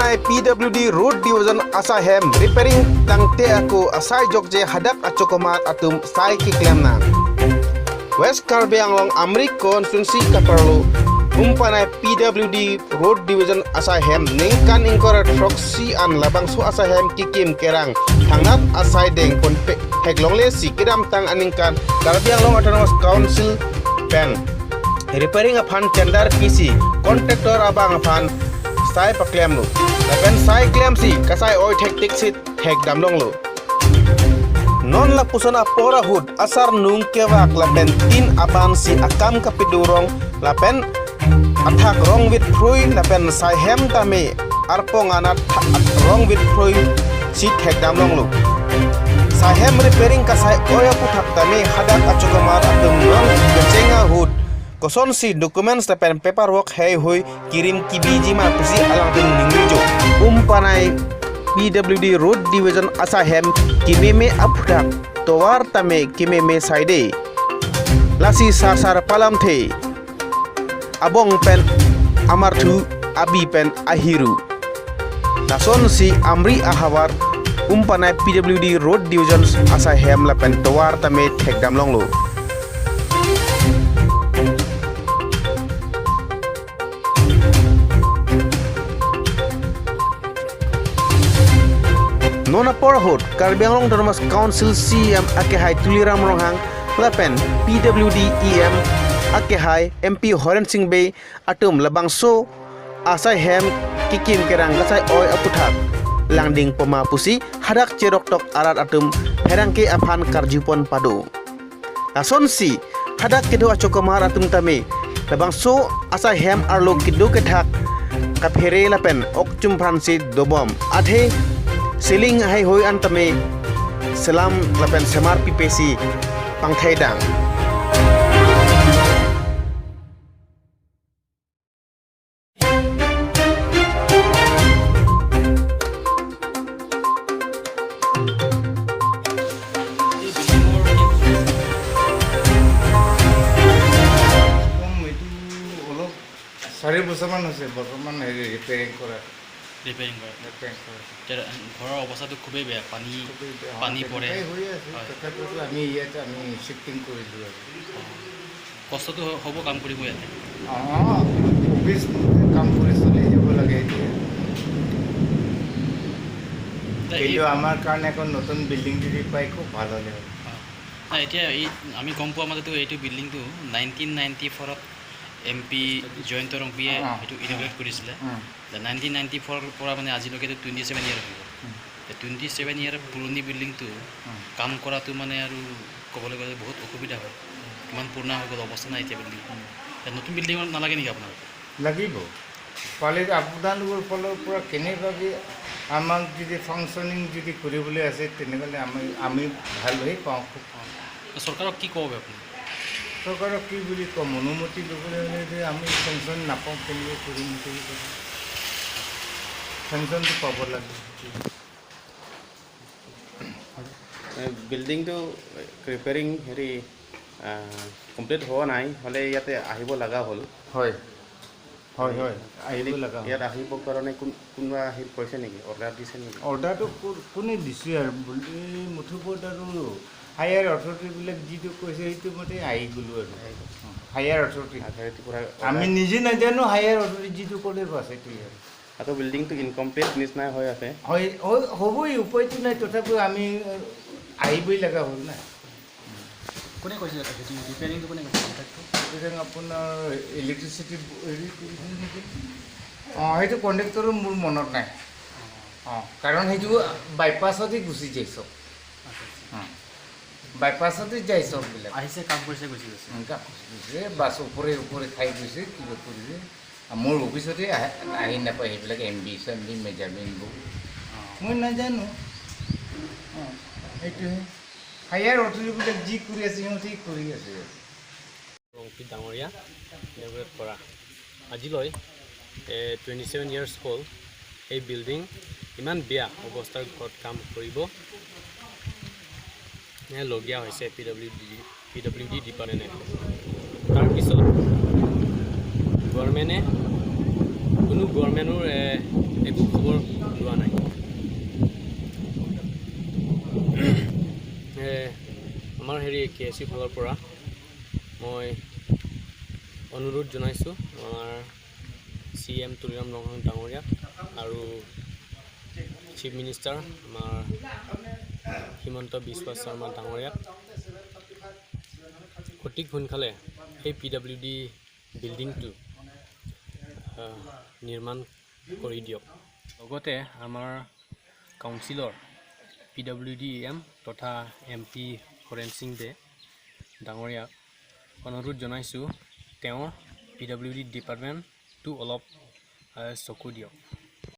Umpanai PWD Road Division Asahem repairing tangte aku asai jogje hadak acokomat atum sai kiklem nang. West Karbi Anglong Amrik konstitusi kaperlu umpanai PWD Road Division Asahem ningkan ingkor troksi an labangsu Asahem kikim kerang hangat asai deng pun heglongle si kiram tang aningkan Karbi Anglong Autonomous Council pen repairing upon tender PC contractor abang upon sai paklem lu lapen sai klem si kasai oi tektik sit hek damlong lu non la pusana pora hud asar nung kewak lapen tin aban si akam kapidurong lapen athak rong with frui lapen sai hem tame arpong anat rong with frui sit hek damlong lu sai hem repairing kasai oi puthak tame hadak achukamar atum non kecenga hud koson si documents lapen paperwork hai hoi kirim kibiji ma pusi alang tin ningrijo umpanai PWD Road Division Asahem kimeme apdak towar tame kimeme side lasi sasar palam the abong pen amarthu abi pen ahiru nason si amri ahawar umpanai PWD Road Division Asahem lapen towar tame thekdam longlo Nona porhot Karbi Anglong Autonomous Council CM akehai tuliram ronghang lapen PWD EM akehai MP Horen Singh Bay atum labangso asai hem kikim kerang gasai oi aputhak langding pemapusi hadak cerok tok arat atum herangke aphan karjupon padu ason si hadak kedo achokomar atum tame labangso asai hem arlo kido kethak kaphere lapen okchum fransi dobom adhe Siling hai hoi antame selam lapen semar pipesi pangthai dang চাৰি বছৰমান হৈছে বৰ্তমান হেৰি repairing কৰা ঘৰৰ অৱস্থাটো খুবেই বেয়া পানী পৰে হৈ আছে তথাপিতো আমি ইয়াতে আমি শিফটিং কৰিলোঁ আৰু কষ্টটো হ'ব কাম কৰিব ইয়াতে অফিচ কাম কৰি চলি যাব লাগে এতিয়া কিন্তু আমাৰ কাৰণে এখন নতুন বিল্ডিং যদি পাই খুব ভাল হ'লে হয় এতিয়া এই আমি গম পোৱা মতেতো এইটো বিল্ডিংটো 1994ত MP জয়ন্ত ৰংপিয়ে এইটো ইনগ্ৰেট কৰিছিলে 1994 পৰা মানে আজিলৈকে 27 ইয়াৰ হৈ গ'ল 27 ইয়াৰ পুৰণি বিল্ডিংটো কাম কৰাটো মানে আৰু ক'বলৈ গ'লে বহুত অসুবিধা হয় কিমান পুৰণা হৈ গ'ল অৱস্থা নাই এতিয়া বিল্ডিং নতুন বিল্ডিং নালাগে নেকি আপোনাক লাগিব পালে আপোনালোকৰ ফালৰ পৰা কেনেবাকৈ আমাক যদি ফাংচনিং যদি কৰিবলৈ আছে তেনেহ'লে আমি ভাল হৈ পাওঁ খুব চৰকাৰক কি ক'ব আপুনি চৰকাৰক কি বুলি ক'ম অনুমতি ল'বলৈ হ'লে যে আমি পেঞ্চন নাপাওঁ কেনেকৈ কৰিম পেঞ্চনটো পাব লাগে বিল্ডিংটো ৰিপেয়াৰিং হেৰি কমপ্লিট হোৱা নাই হ'লে ইয়াতে আহিব লগা হ'ল হয় হয় হয় আহিব লগা ইয়াত আহিবৰ কাৰণে কোনোবা আহি কৈছে নেকি অৰ্ডাৰ দিছে নেকি অৰ্ডাৰটো কোনে দিছে আৰু বুলি মুঠোপত আৰু হায়াৰ অথৰিটিবিলাক যিটো কৈছে সেইটো মতে আহি গ'লোঁ আৰু হায়াৰ অথৰিটি পৰা আমি নিজে নাজানো হায়াৰ অথৰিটি যিটো ক'লে বাছ সেইটোৱে আৰু আকৌ বিল্ডিংটো ইনকমপ্লিট নিচিনা হৈ আছে হয় হ'বই উপায়টো নাই তথাপিও আমি আহিবই লগা হ'ল না কোনে কৈছে ৰিপেয়াৰিংটো কোনে কৈছে কণ্ট্ৰেক্টটো আপোনাৰ ইলেক্ট্ৰিচিটি হেৰি কৰিছিল নেকি সেইটো কণ্ডাক্টৰো মোৰ মনত নাই কাৰণ সেইটো বাইপাছতেই গুচি যায় চব বাইপাছতে যায় চববিলাক আহিছে কাম কৰিছে গুচি গৈছে গৈছে বাছ ওপৰে খাই গৈছে কিবা কৰিছে মোৰ অফিচতে আহি নাপায় সেইবিলাক MB মেজাৰমেণ্টবোৰ মই নাজানো সেইটোহে হায়াৰ অথৰিটিবিলাক যি কৰি আছে সিহঁতে কৰি আছে ৰংপিত ডাঙৰীয়া ইনগ্ৰেট কৰা আজিলৈ 27 ইয়াৰ্ছ হ'ল এই বিল্ডিং ইমান বেয়া অৱস্থাৰ ঘৰত কাম কৰিব লগীয়া হৈছে PWD ডিপাৰ্টমেণ্টে তাৰপিছত গভৰ্ণমেণ্টে কোনো গভৰ্ণমেণ্টৰ একো খবৰ লোৱা নাই। আমাৰ KSC ফালৰ পৰা মই অনুৰোধ জনাইছোঁ আমাৰ CM তুলিৰাম লংহন ডাঙৰীয়াক আৰু চিফ মিনিষ্টাৰ আমাৰ হিমন্ত বিশ্ব শৰ্মা ডাঙৰীয়াক অতি সোনকালে এই PWD বিল্ডিংটো নিৰ্মাণ কৰি দিয়ক। লগতে আমাৰ কাউন্সিলৰ PWD EM তথা MP হৰেণ সিং দে ডাঙৰীয়াক অনুৰোধ জনাইছোঁ তেওঁৰ PWD ডিপাৰ্টমেণ্টটো অলপ চকু দিয়ক।